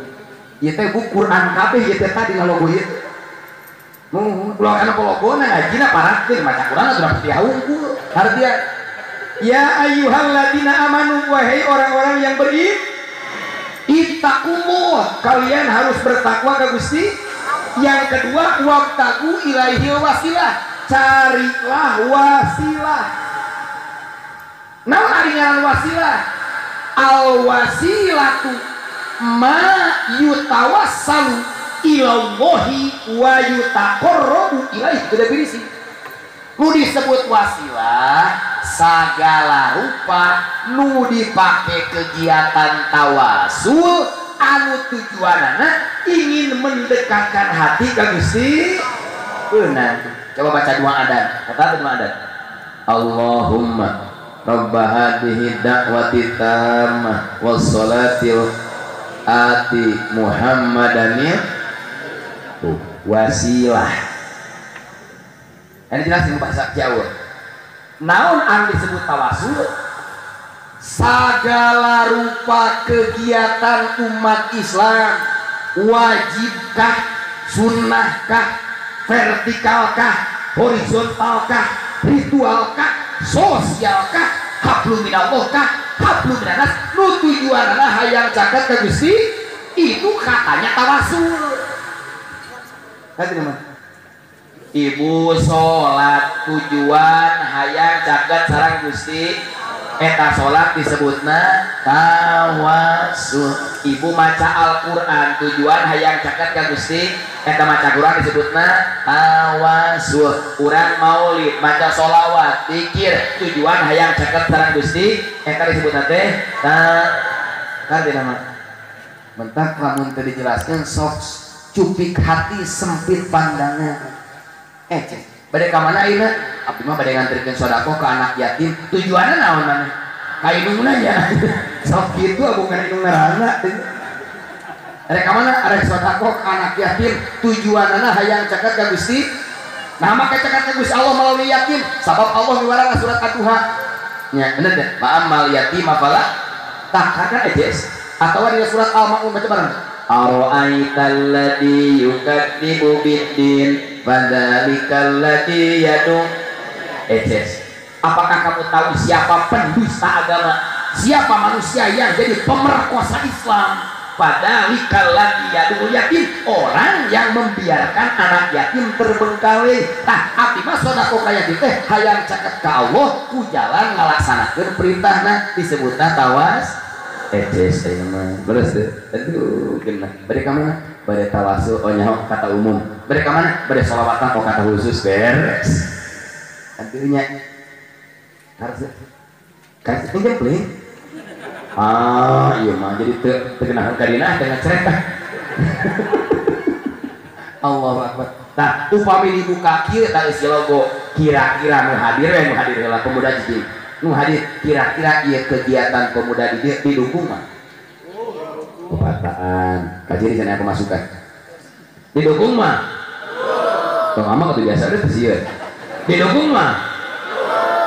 Ieu teh buku Quran kabeh ieu teh tadi logo ieu. Mun ulah kana logona ngajina parakeun maca Quran atuh pasti haungkul. Artinya ya ayyuhalladzina amanu wahai orang-orang yang beriman ittaqullah, kalian harus bertakwa ke Gusti. Yang kedua wabtagu ilaihil wasilah, carilah wasilah. Naon ari ngaran wasilah? Al wasilatu ma yutawassalu ilallahi wa yutaqarrabu ilaihi. Itu definisi. Nu disebut wasilah sagala rupa nu dipake kegiatan tawasul anu tujuanana ingin mendekatkan hati ke Gusti. Benar. Coba baca dua adan. Kata dua adan. Allahumma rabba hadhihi da'wati tammah wassalatil ati Muhammadanil wasilah. Ini jelasin bahasa Jawa. Naon anu disebut tawasul? Sagala rupa kegiatan umat Islam, wajibkah, sunnahkah, vertikalkah, horizontalkah, ritual kah, sosial kah, hablum minallah kah, hablum minanas, nu tujuanana hayang caket ka Gusti, itu katanya tawasul. Kata teman, ibu sholat tujuan hayang caket sareng Gusti, eta sholat disebutna tawasul. Ibu maca Al-Quran tujuan hayang caket ka Gusti, eta maca Quran disebutna tawasul. Urang maulid maca sholawat zikir tujuan hayang caket sareng Gusti, eta disebutna teh kan nama mentak lamun teu dijelaskeun sok cupik hati sempit pandangan. Bade ka mana ayeuna? Abdi mah bade nganterkeun sodako ke anak yatim. Tujuanna naon maneh? Ka indungna nya. Sok kitu bukan indung ngaranna. Bade ka mana? Arek sodako ke anak yatim. Tujuanna hayang caket ka Gusti. Nah make caket ka Gusti Allah melalui yatim. Sabab Allah miwarang surat At-Duha. Nya bener teh. Ma'amal yatim afala takana ejes. Atau di surat Al-Ma'un baca bareng. Ara'aital ladzi yukadzibu biddin fadzalikal ladzi yad'u. Apakah kamu tahu siapa pendusta agama? Siapa manusia yang jadi pemerkosa Islam? Fadzalikal ladzi yad'u yatim, orang yang membiarkan anak yatim terbengkalai. Tah abdi mah sedekah kaya kitu teh hayang caket ka Allah ku jalan ngalaksanakeun perintahna disebutna tawas. Beres deh. Aduh, gimana? Bade ka mana? Bade tawasul, oh nyaho kata umum. Bade ka mana? Bade sholawatan oh kata khusus. Beres. Aduh nya. Harus pinjam beli. Iya mah jadi terkenal kadina dengan cerita. Allahu Akbar. Nah, upami dibuka kieu tah isi logo kira-kira nu hadir we nu hadir heula pemuda jijik. Nu hadir kira-kira ieu kegiatan pemuda di didukung mah. Kepataan. Kajiri cenah pemasukan. Didukung mah. Tong ama kudu biasa deui sieun. Didukung mah.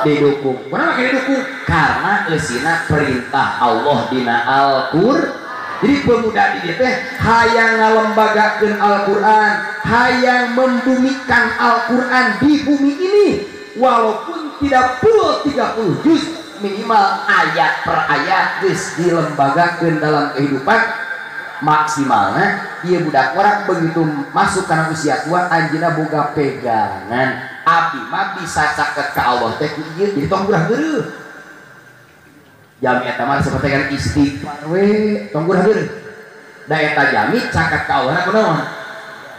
Didukung. Kenapa didukung? Karena eusina perintah Allah dina Al-Qur'an. Jadi pemuda di dieu teh hayang ngalembagakeun Al-Qur'an, hayang membumikan Al-Qur'an di bumi ini. Walaupun tidak full 30 juz, minimal ayat per ayat geus dilembagakeun dalam kehidupan. Maksimalnya dia budak orang begitu masuk karena usia tua anjina boga pegangan. Abdi mah bisa caket ka Allah teh ieu jadi tong urang geureuh. Jami eta mah seperti kan istighfar we tong urang geureuh. Da eta jami caket ka Allah kunaon?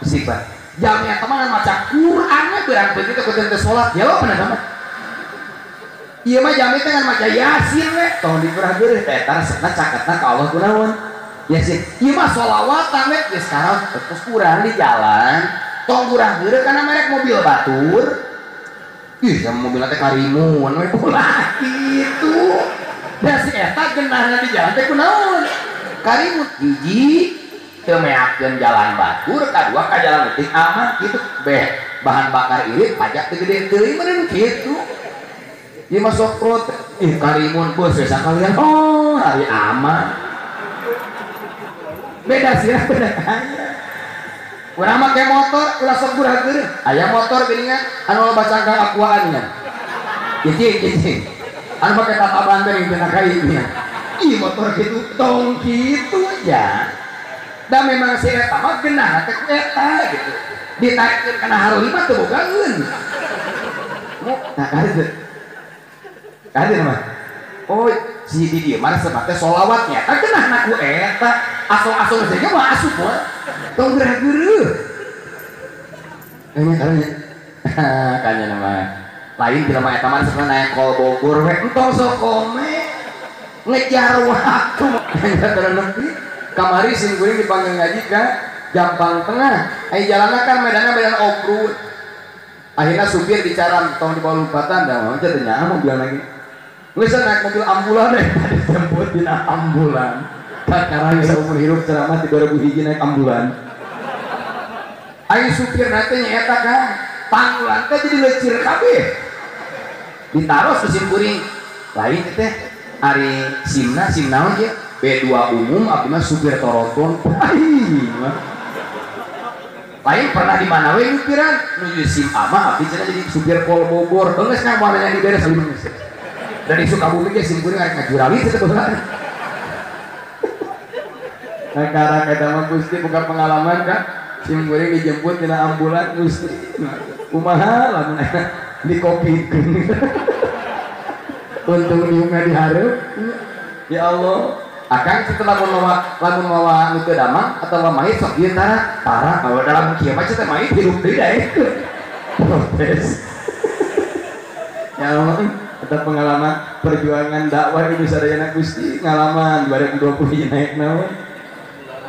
Istighfar. Jami eta mah maca Qur'anna beurang begitu ku teu salat jawab pernah sama. Ieu mah jami teh maca Yasin we tong di urang geureuh teh eta resepna caketna ka Allah kunaon? Yasin. Ieu mah sholawatan we geus sekarang terus urang di jalan tong urang geureuh kana merek mobil batur. Ih, sama mobil teh karimun we ulah kitu. Da si eta geunahna di jalan teh kunaon? Karimun hiji teu meakeun jalan batur, kadua ka jalan leutik aman kitu. Bahan bakar irit pajak teu gede teuing meureun kitu. Ieu mah sok prot. Ih, karimun bos we sakalian. Oh, hari aman. Beda sih, beda kaya. Urang make motor, ulah sok burah geureuh. Aya motor geuningan anu loba cangkang aquaan nya. Cicing. Anu make tataban teh dina kai nya. Ih motor kitu tong kitu aja. Da memang si eta mah geunah teh eta gitu. Ditaikeun kana harulima teu bogaeun. Nah, kade mah. Oh, si di dieu mah sepate sholawatnya. Tah geunahna ku eta. Asal-asal saja mah asup mah. Tong geureuh. Kayaknya kanya nama lain bila mah eta mah sebenarnya naik kol Bogor we entong sok kome ngejar waktu. Kamari sing kuring dipanggil ngaji ka Jampang Tengah. Ai jalanna kan medanna medan off-road. Akhirnya supir bicara tong di bawah lompatan da mah teh nya mobil lagi. Geus naik mobil ambulan deh dijemput dina ambulan. Karena seumur hidup ceramah 2001 naik ambulan. Ayo supir nanti nyata kan panggulan teh jadi lecir kabeh. Ditaros ke sim kuring. Lain teh ari simna simnaon ge B2 umum abdi mah supir toroton. lain pernah di mana we nyupiran nuju SIM ama abdi cenah jadi supir Pol Bogor geus kan moalnya di beres ali geus dari Sukabumi ge SIM kuring arek ngajurawi teh sebenarnya karena kata mah Gusti bukan pengalaman kan SIM kuring dijemput dina ambulan Gusti kumaha lamun di kopikeun untung diunggah dihareup ya Allah akan setelah lamun mawa nu teu damang atawa main sok ieu tara bahwa dalam kieu mah teh main hirup deui da protes ya Allah eta pengalaman perjuangan dakwah ini sadayana Gusti ngalaman 2020 naik naon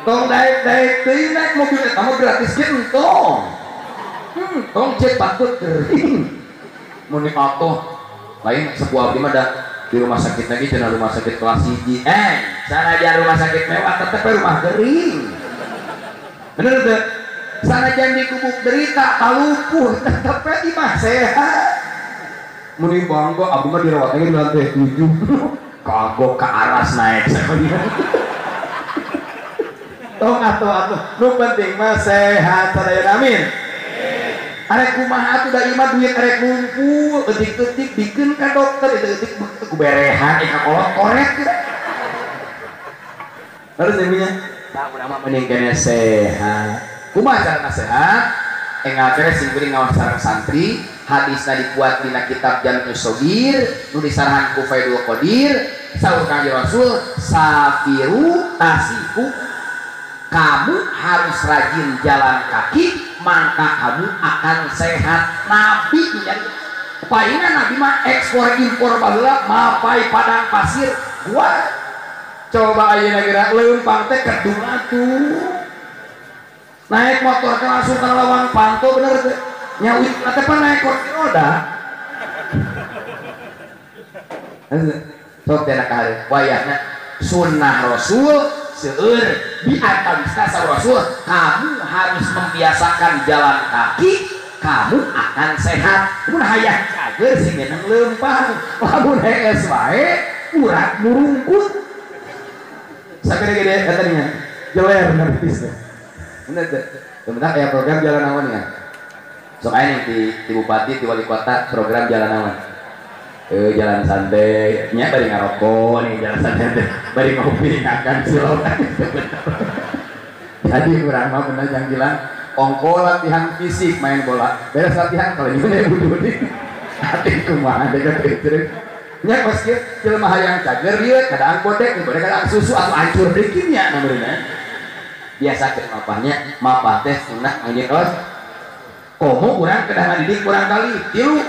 tong naik teuing naik mobil eta mah gratis ge entong tong cek patut teuing mun atoh lain sebuah abdi mah di rumah sakit lagi cenah rumah sakit kelas 1 sanajan rumah sakit mewah tetep rumah gering bener teh sanajan di kubuk derita kalupuh tetep imah sehat mun bangga abdi mah dirawat lagi di lantai 7 kagok ke aras naik sakalian tong atuh nu penting mah sehat sadayana amin arek kumaha atuh da imah duit arek ngumpul eutik-eutik bikeun ka dokter eutik ku berehan ka kolot korek harus nya tah urang mah mending kene sehat kumaha carana sehat enggal teh sing kuring ngawas sareng santri hadisna dibuat dina kitab Jami'us Shogir nu disarahan ku Faidul Qadir saur Kanjeng Rasul safiru tasiku kamu harus rajin jalan kaki maka kamu akan sehat. Nabi menjadi palingan Nabi mah ekspor impor baheula mapai padang pasir gua coba ayeuna geura leumpang teh kedung atuh naik motor ke langsung ke lawang panto bener teh nyawit teh pan naik kursi roda sok teh ka wayahna sunnah Rasul seueur di antarista Rasul kamu harus membiasakan jalan kaki kamu akan sehat mun hayang cager sing nang leumpang lamun hees wae urat murungkut sagede-gede katanya jeler nervis bener teh sebentar aya program jalan awan ya sok aya di bupati di wali kota program jalan awan jalan santai nya bari ngarokok nih jalan santai bari ngopi akan silau jadi urang mah bener yang bilang ongko latihan fisik main bola beres latihan kalau gimana budu nih hati kumaha deket itu nya pas kieu jelema hayang cager ieu kadang bodek kadang susu atau hancur dikit nya namanya biasa cek mapahnya mapah teh sunah anjeun os komo urang kedah ngadidik urang kali tilu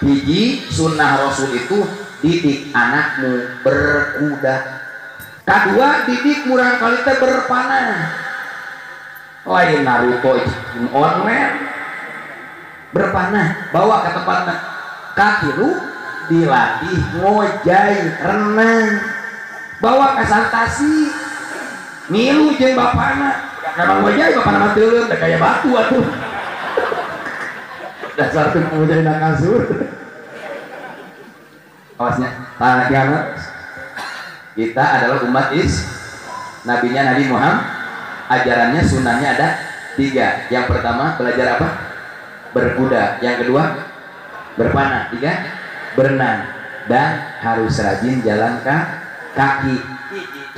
hiji sunnah Rasul itu didik anakmu berkuda kedua didik murang kali teh berpanah lain Naruto online berpanah bawa ke tempatnya katilu dilatih ngojai renang bawa ke santasi milu jeung bapana memang ngojai bapana mah teuleum da kaya batu atuh dasar tuh ngojai na kasur awasnya tanah kiamat kita adalah umat nabinya Nabi Muhammad ajarannya sunnahnya ada 3 yang pertama belajar apa? Berkuda yang kedua berpanah 3 berenang dan harus rajin jalan kaki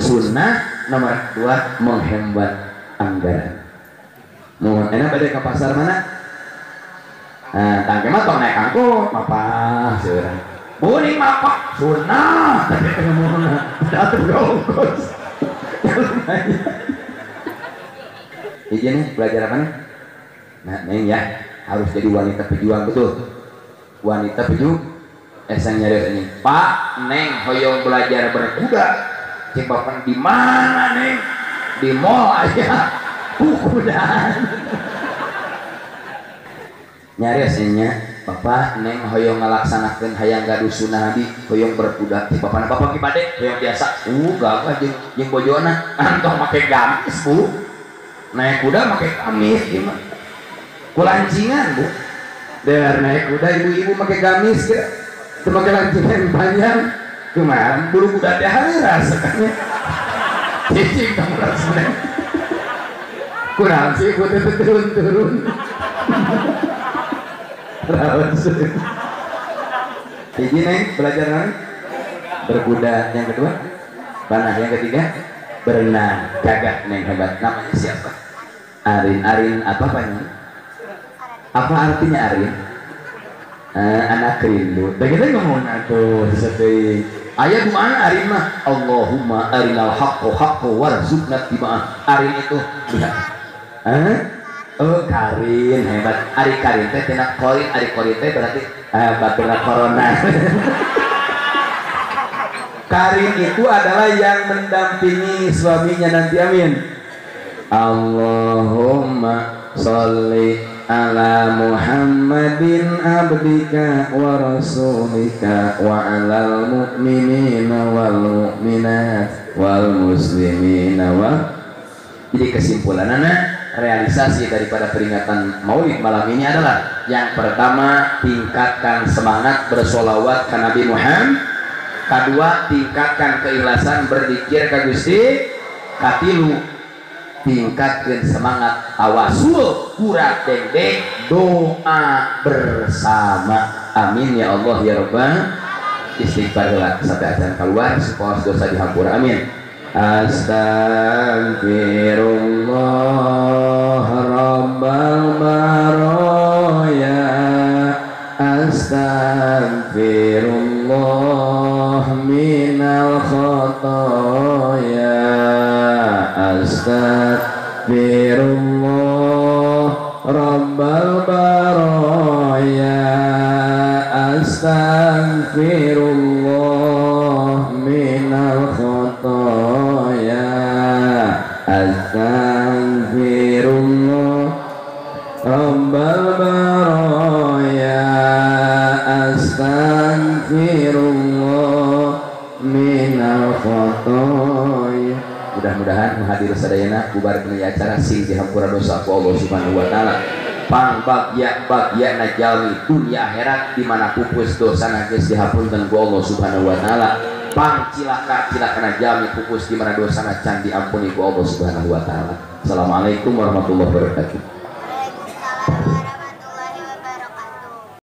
sunnah nomor 2 menghemat anggaran mohon enak pada ke pasar mana? Nah tangke mah tong naik angkut apa seurang buni mapak sunnah tapi mohon atuh gongkos ini nih belajar apa nih? Nah neng ya harus jadi wanita pejuang betul wanita pejuang esang nyari ini Pak neng hoyong belajar berkuda cek bapak di mana neng di mall aja kudaan nyari aslinya bapak neng hoyong ngalaksanakan hayang gaduh sunnah Nabi hoyong berkuda cek bapak kibade hoyong biasa gagah jeung bojona antong make gamis bu naik kuda pakai gamis gimana kulancingan bu der naik kuda ibu-ibu pakai gamis kira pakai lancingan panjang kemana bulu kuda teh hari rasakannya cicing kamu rasanya kurang sih kudu turun-turun rawas hiji neng belajar nang berkuda, yang kedua panah, yang ketiga berenang. Gagah neng, hebat. Namanya siapa? Arin apa panjang? Apa artinya Arin? Anak rindu. Bagaimana ngomong atuh seperti ayat mana Arin mah? Allahumma arinal haqqo haqqo warzuqna tiba'ah. Arin itu lihat. Oh Karin, hebat. Ari Karin teh tina korin, ari korin teh berarti batura corona. Karin itu adalah yang mendampingi suaminya nanti, amin. Allahumma sholli ala Muhammadin abdika wa rasulika wa alal mu'minina wal mu'minat wal muslimina wa. Jadi kesimpulannya, realisasi daripada peringatan Maulid malam ini adalah yang pertama, tingkatkan semangat bersolawat ke Nabi Muhammad. Kedua, tingkatkan keikhlasan berzikir ka Gusti. Katilu, tingkatkan semangat tawasul kurat dendeng doa bersama. Amin ya Allah ya Rabbal. Istighfar lah sampai azan keluar supaya dosa dihampura. Amin. Astagfirullah Rabbal baraya. Astagfirullah minal khotoya. Astagfirullah Rabbal baraya. Astagfirullah minal khotoya. Astagfirullah Rabbal baraya. Astagfirullah minal khotoya. Mudah-mudahan menghadiri sadayana bubar kini acara sing dihampura dosa ku Allah Subhanahu wa taala. Pang bagya na jalmi dunia akhirat di mana pupus dosa geus dihapunten ku Allah Subhanahu wa taala. Pang cilaka na jalmi pupus di mana dosa can diampuni ku Allah Subhanahu wa taala. Assalamualaikum warahmatullahi wabarakatuh.